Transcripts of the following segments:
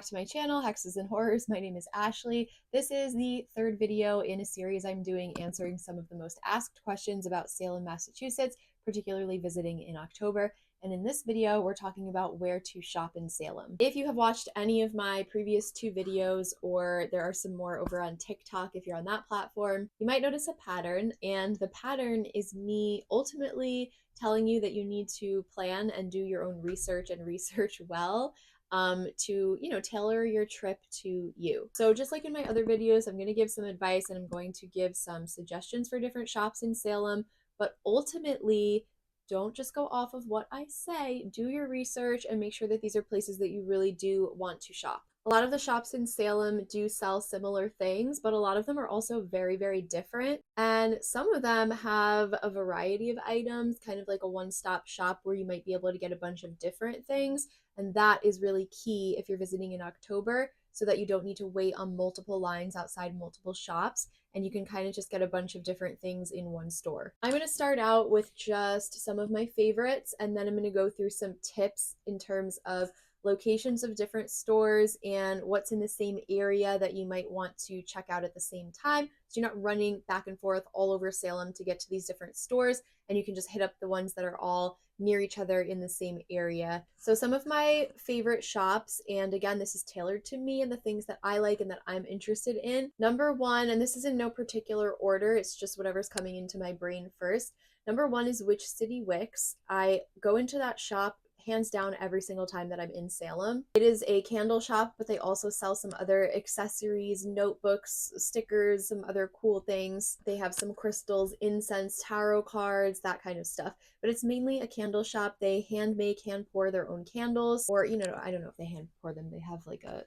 back to my channel, Hexes and Horrors. My name is Ashley. This is the third video in a series I'm doing answering some of the most asked questions about Salem, Massachusetts, particularly visiting in October. And in this video, we're talking about where to shop in Salem. If you have watched any of my previous two videos, or there are some more over on TikTok if you're on that platform, you might notice a pattern, and the pattern is me ultimately telling you that you need to plan and do your own research and research well to, tailor your trip to you. So just like in my other videos, I'm going to give some advice and I'm going to give some suggestions for different shops in Salem, but ultimately, don't just go off of what I say. Do your research and make sure that these are places that you really do want to shop. A lot of the shops in Salem do sell similar things, but a lot of them are also very, very different. And some of them have a variety of items, kind of like a one-stop shop where you might be able to get a bunch of different things. And that is really key if you're visiting in October, so that you don't need to wait on multiple lines outside multiple shops, and you can kind of just get a bunch of different things in one store. I'm going to start out with just some of my favorites, and then I'm going to go through some tips in terms of locations of different stores and what's in the same area that you might want to check out at the same time, so you're not running back and forth all over Salem to get to these different stores, and you can just hit up the ones that are all near each other in the same area. So some of my favorite shops, and again, this is tailored to me and the things that I like and that I'm interested in. Number one, and this is in no particular order, it's just whatever's coming into my brain first. Number one is Witch City Wicks. I go into that shop hands down every single time that I'm in Salem. It is a candle shop, but they also sell some other accessories, notebooks, stickers, some other cool things. They have some crystals, incense, tarot cards, that kind of stuff. But it's mainly a candle shop. They hand make, hand pour their own candles, or, I don't know if they hand pour them. They have like a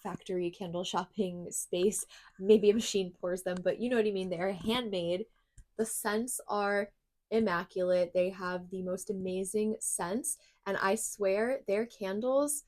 factory candle shopping space. Maybe a machine pours them, but you know what I mean. They are handmade. The scents are immaculate. They have the most amazing scents, and I swear their candles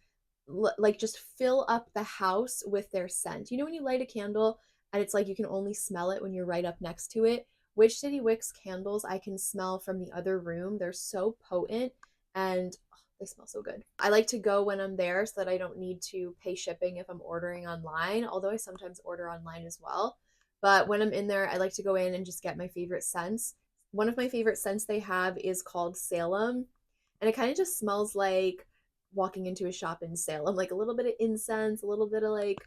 like just fill up the house with their scent. You know when you light a candle and it's like you can only smell it when you're right up next to it? Witch City Wicks candles I can smell from the other room. They're so potent, and they smell so good. I like to go when I'm there so that I don't need to pay shipping if I'm ordering online, although I sometimes order online as well. But when I'm in there, I like to go in and just get my favorite scents. One of my favorite scents they have is called Salem, and it kind of just smells like walking into a shop in Salem, like a little bit of incense, a little bit of like,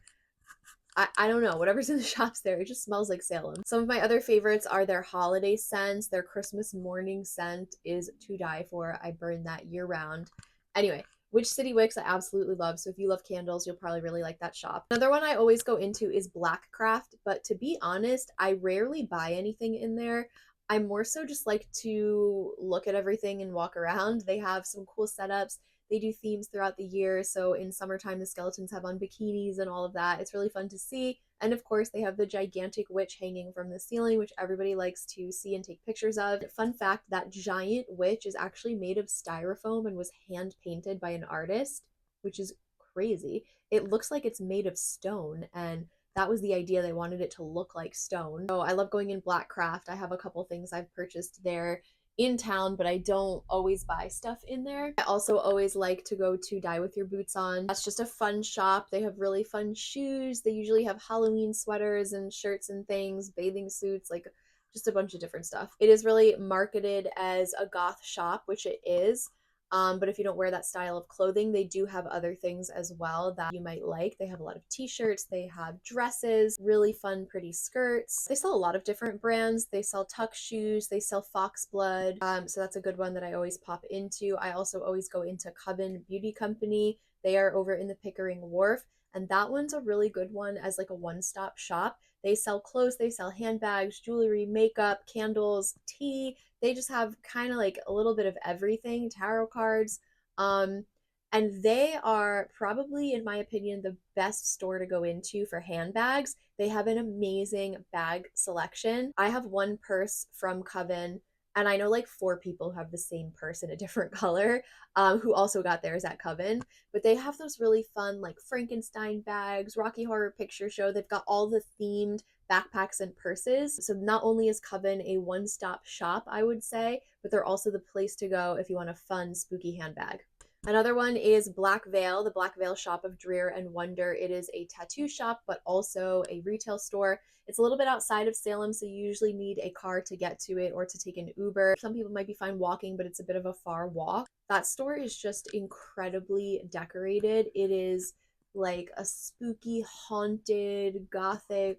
I don't know, whatever's in the shops there, it just smells like Salem. Some of my other favorites are their holiday scents. Their Christmas morning scent is to die for. I burn that year round. Anyway, Witch City Wicks I absolutely love, so if you love candles, you'll probably really like that shop. Another one I always go into is Black Craft, but to be honest, I rarely buy anything in there. I more so just like to look at everything and walk around. They have some cool setups. They do themes throughout the year, so in summertime the skeletons have on bikinis and all of that. It's really fun to see. And of course they have the gigantic witch hanging from the ceiling, which everybody likes to see and take pictures of. Fun fact, that giant witch is actually made of styrofoam and was hand painted by an artist, which is crazy. It looks like it's made of stone, and that was the idea. They wanted it to look like stone. So I love going in Black Craft. I have a couple things I've purchased there in town, but I don't always buy stuff in there. I also always like to go to Die With Your Boots On. That's just a fun shop. They have really fun shoes. They usually have Halloween sweaters and shirts and things, bathing suits, like just a bunch of different stuff. It is really marketed as a goth shop, which it is. But if you don't wear that style of clothing, they do have other things as well that you might like. They have a lot of t-shirts, they have dresses, really fun, pretty skirts. They sell a lot of different brands. They sell tuck shoes, they sell foxblood. So that's a good one that I always pop into. I also always go into Coven Beauty Company. They are over in the Pickering Wharf, and that one's a really good one as like a one-stop shop. They sell clothes, they sell handbags, jewelry, makeup, candles, tea. They just have kind of like a little bit of everything, tarot cards. And they are probably, in my opinion, the best store to go into for handbags. They have an amazing bag selection. I have one purse from Coven, and I know like 4 people who have the same purse in a different color, who also got theirs at Coven. But they have those really fun like Frankenstein bags, Rocky Horror Picture Show. They've got all the themed backpacks and purses. So not only is Coven a one-stop shop, I would say, but they're also the place to go if you want a fun, spooky handbag. Another one is Black Veil, the Black Veil Shop of Drear and Wonder. It is a tattoo shop, but also a retail store. It's a little bit outside of Salem, so you usually need a car to get to it or to take an Uber. Some people might be fine walking, but it's a bit of a far walk. That store is just incredibly decorated. It is like a spooky, haunted, gothic,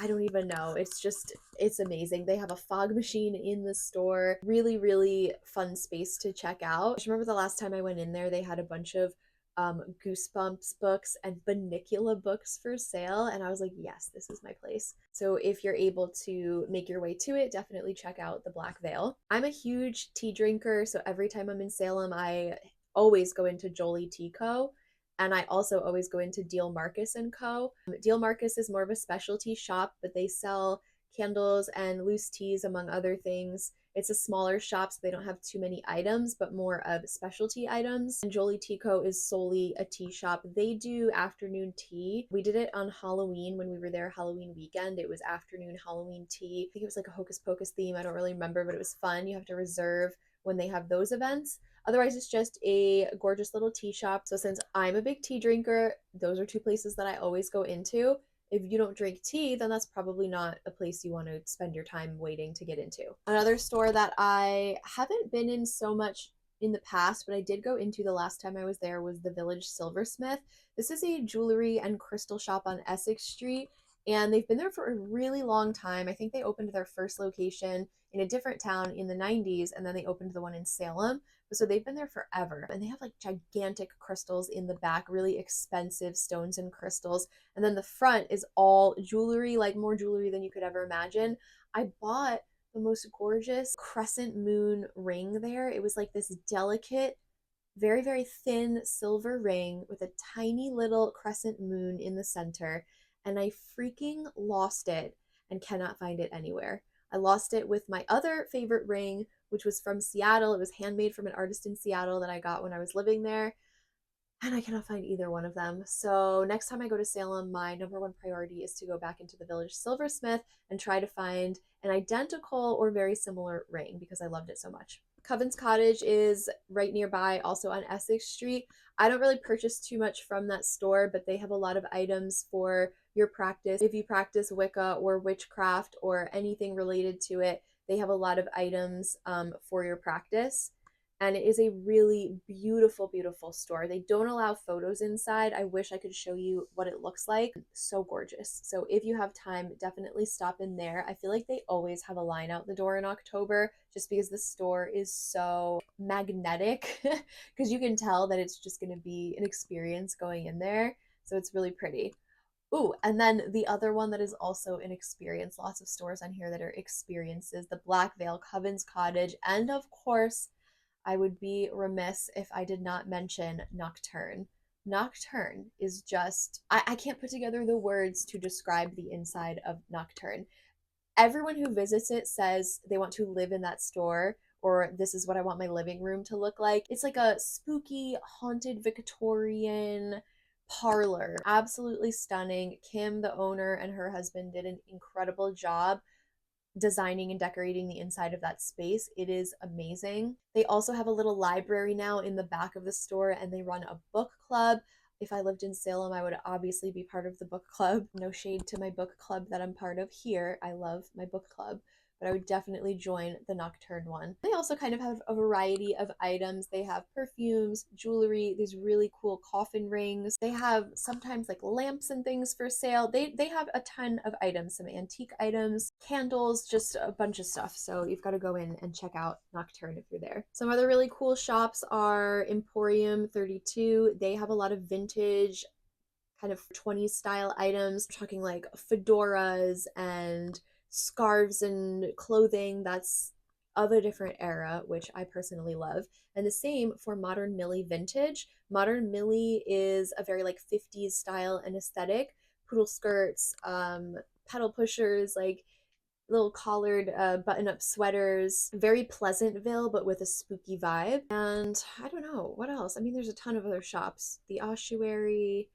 I don't even know. It's amazing. They have a fog machine in the store. Really, really fun space to check out. I just remember the last time I went in there, they had a bunch of Goosebumps books and Bunnicula books for sale. And I was like, yes, this is my place. So if you're able to make your way to it, definitely check out the Black Veil. I'm a huge tea drinker. So every time I'm in Salem, I always go into Jolie Tea Co. And I also always go into Deal Marcus and Co. Deal Marcus is more of a specialty shop, but they sell candles and loose teas, among other things. It's a smaller shop, so they don't have too many items, but more of specialty items. And Jolie Tea Co. is solely a tea shop. They do afternoon tea. We did it on Halloween when we were there Halloween weekend. It was afternoon Halloween tea. I think it was like a Hocus Pocus theme. I don't really remember, but it was fun. You have to reserve when they have those events. Otherwise, it's just a gorgeous little tea shop. So since I'm a big tea drinker, those are two places that I always go into. If you don't drink tea, then that's probably not a place you want to spend your time waiting to get into. Another store that I haven't been in so much in the past, but I did go into the last time I was there, was the Village Silversmith. This is a jewelry and crystal shop on Essex Street, and they've been there for a really long time. I think they opened their first location in a different town in the 90s, and then they opened the one in Salem. So they've been there forever. And they have like gigantic crystals in the back, really expensive stones and crystals. And then the front is all jewelry, like more jewelry than you could ever imagine. I bought the most gorgeous crescent moon ring there. It was like this delicate, very, very thin silver ring with a tiny little crescent moon in the center. And I freaking lost it and cannot find it anywhere. I lost it with my other favorite ring, which was from Seattle. It was handmade from an artist in Seattle that I got when I was living there. And I cannot find either one of them. So next time I go to Salem, my number one priority is to go back into the Village Silversmith and try to find an identical or very similar ring because I loved it so much. Coven's Cottage is right nearby, also on Essex Street. I don't really purchase too much from that store, but they have a lot of items for your practice. If you practice Wicca or witchcraft or anything related to it, they have a lot of items for your practice. And it is a really beautiful, beautiful store. They don't allow photos inside. I wish I could show you what it looks like. So gorgeous. So if you have time, definitely stop in there. I feel like they always have a line out the door in October just because the store is so magnetic because you can tell that it's just going to be an experience going in there. So it's really pretty. Ooh, and then the other one that is also an experience, lots of stores on here that are experiences, the Black Veil, Coven's Cottage, and of course, I would be remiss if I did not mention Nocturne. Nocturne is just, I can't put together the words to describe the inside of Nocturne. Everyone who visits it says they want to live in that store, or this is what I want my living room to look like. It's like a spooky, haunted Victorian parlor. Absolutely stunning. Kim, the owner, and her husband did an incredible job designing and decorating the inside of that space. It is amazing. They also have a little library now in the back of the store, and they run a book club. If I lived in Salem, I would obviously be part of the book club. No shade to my book club that I'm part of here. I love my book club, but I would definitely join the Nocturne one. They also kind of have a variety of items. They have perfumes, jewelry, these really cool coffin rings. They have sometimes like lamps and things for sale. They have a ton of items, some antique items, candles, just a bunch of stuff. So you've got to go in and check out Nocturne if you're there. Some other really cool shops are Emporium 32. They have a lot of vintage kind of 20s style items. We're talking like fedoras and scarves and clothing that's of a different era, which I personally love. And the same for Modern Millie Vintage. Modern Millie is a very like 50s style and aesthetic. Poodle skirts, pedal pushers, like little collared button-up sweaters, very Pleasantville but with a spooky vibe. And I don't know what else. I mean, there's a ton of other shops, the ossuary,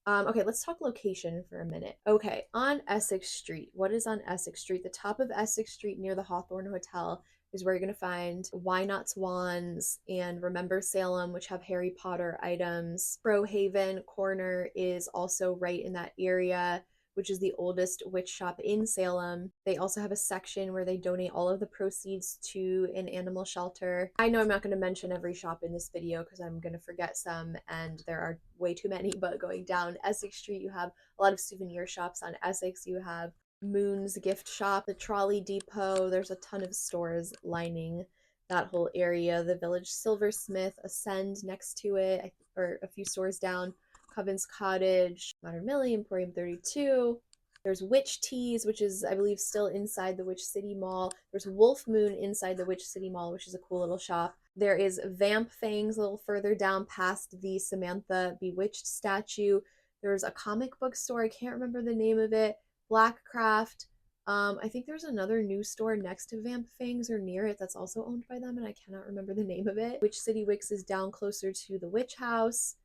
Okay, let's talk location for a minute. Okay, on Essex Street. What is on Essex Street? The top of Essex Street near the Hawthorne Hotel is where you're gonna find Why Not Swans and Remember Salem, which have Harry Potter items. Crowhaven Corner is also right in that area, which is the oldest witch shop in Salem. They also have a section where they donate all of the proceeds to an animal shelter. I know I'm not going to mention every shop in this video because I'm going to forget some, and there are way too many, but going down Essex Street, you have a lot of souvenir shops on Essex. You have Moon's Gift Shop, the Trolley Depot. There's a ton of stores lining that whole area. The Village Silversmith, Ascend next to it, or a few stores down. Coven's Cottage, Modern Millie, Emporium 32. There's Witch Teas, which is, I believe, still inside the Witch City Mall. There's Wolf Moon inside the Witch City Mall, which is a cool little shop. There is Vamp Fangs a little further down past the Samantha Bewitched statue. There's a comic book store. I can't remember the name of it. Blackcraft. I think there's another new store next to Vamp Fangs or near it that's also owned by them, and I cannot remember the name of it. Witch City Wicks is down closer to the Witch House.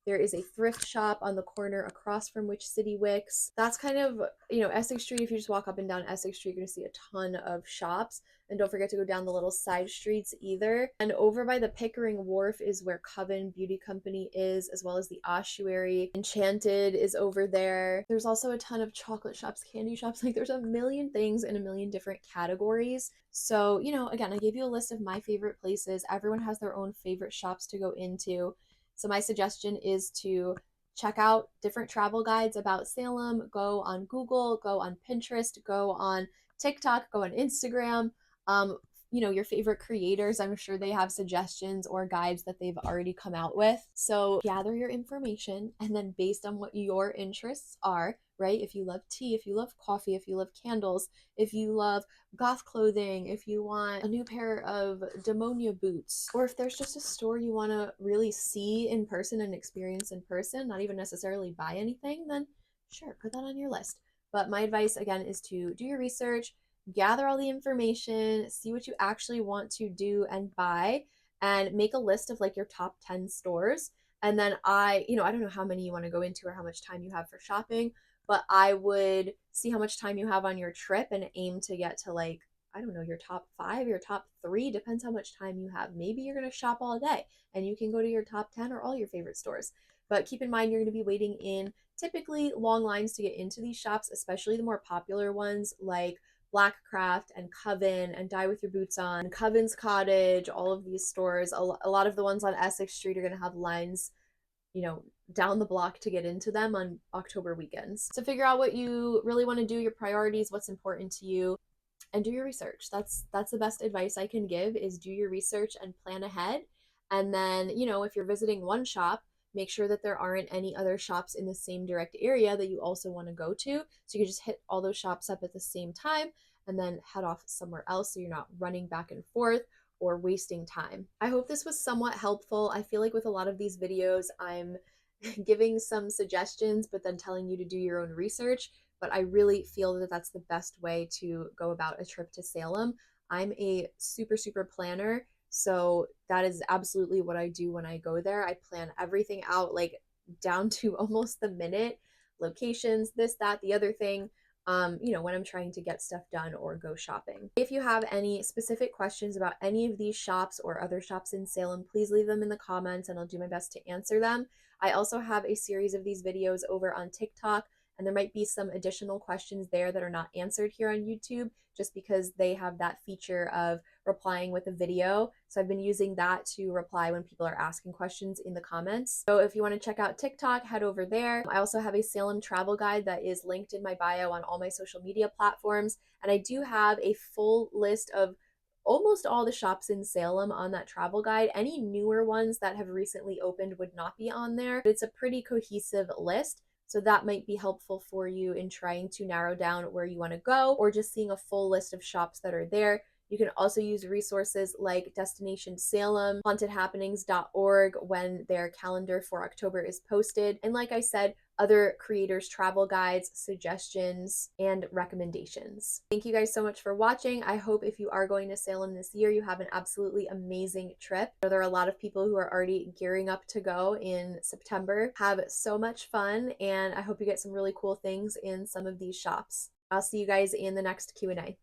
There is a thrift shop on the corner across from Witch City Wicks. That's kind of, Essex Street. If you just walk up and down Essex Street, you're going to see a ton of shops. And don't forget to go down the little side streets either. And over by the Pickering Wharf is where Coven Beauty Company is, as well as the Ossuary. Enchanted is over there. There's also a ton of chocolate shops, candy shops. Like, there's a million things in a million different categories. So, again, I gave you a list of my favorite places. Everyone has their own favorite shops to go into. So my suggestion is to check out different travel guides about Salem. Go on Google, go on Pinterest, go on TikTok, go on Instagram. Your favorite creators, I'm sure they have suggestions or guides that they've already come out with. So gather your information, and then based on what your interests are, right? If you love tea, if you love coffee, if you love candles, if you love goth clothing, if you want a new pair of Demonia boots, or if there's just a store you want to really see in person and experience in person, not even necessarily buy anything, then sure, put that on your list. But my advice again is to do your research, gather all the information, see what you actually want to do and buy, and make a list of like your top 10 stores. And then I don't know how many you want to go into or how much time you have for shopping, but I would see how much time you have on your trip and aim to get to, like, I don't know, your top 5, your top 3, depends how much time you have. Maybe you're going to shop all day and you can go to your top 10 or all your favorite stores. But keep in mind, you're going to be waiting in typically long lines to get into these shops, especially the more popular ones like Blackcraft and Coven and Die With Your Boots On, Coven's Cottage, all of these stores. A lot of the ones on Essex Street are going to have lines, down the block to get into them on October weekends. So figure out what you really want to do, your priorities, what's important to you, and do your research. That's the best advice I can give, is do your research and plan ahead. And then, if you're visiting one shop, make sure that there aren't any other shops in the same direct area that you also want to go to. So you can just hit all those shops up at the same time and then head off somewhere else so you're not running back and forth or wasting time. I hope this was somewhat helpful. I feel like with a lot of these videos, I'm giving some suggestions, but then telling you to do your own research. But I really feel that that's the best way to go about a trip to Salem. I'm a super, super planner. So that is absolutely what I do when I go there. I plan everything out, like down to almost the minute, locations, this, that, the other thing. When I'm trying to get stuff done or go shopping. If you have any specific questions about any of these shops or other shops in Salem, please leave them in the comments and I'll do my best to answer them. I also have a series of these videos over on TikTok, and there might be some additional questions there that are not answered here on YouTube, just because they have that feature of replying with a video. So I've been using that to reply when people are asking questions in the comments. So if you want to check out TikTok, head over there. I also have a Salem travel guide that is linked in my bio on all my social media platforms. And I do have a full list of almost all the shops in Salem on that travel guide. Any newer ones that have recently opened would not be on there, but it's a pretty cohesive list. So that might be helpful for you in trying to narrow down where you want to go, or just seeing a full list of shops that are there. You can also use resources like Destination Salem, hauntedhappenings.org when their calendar for October is posted. And like I said, other creators' travel guides, suggestions, and recommendations. Thank you guys so much for watching. I hope if you are going to Salem this year, you have an absolutely amazing trip. I know there are a lot of people who are already gearing up to go in September. Have so much fun, and I hope you get some really cool things in some of these shops. I'll see you guys in the next Q&A.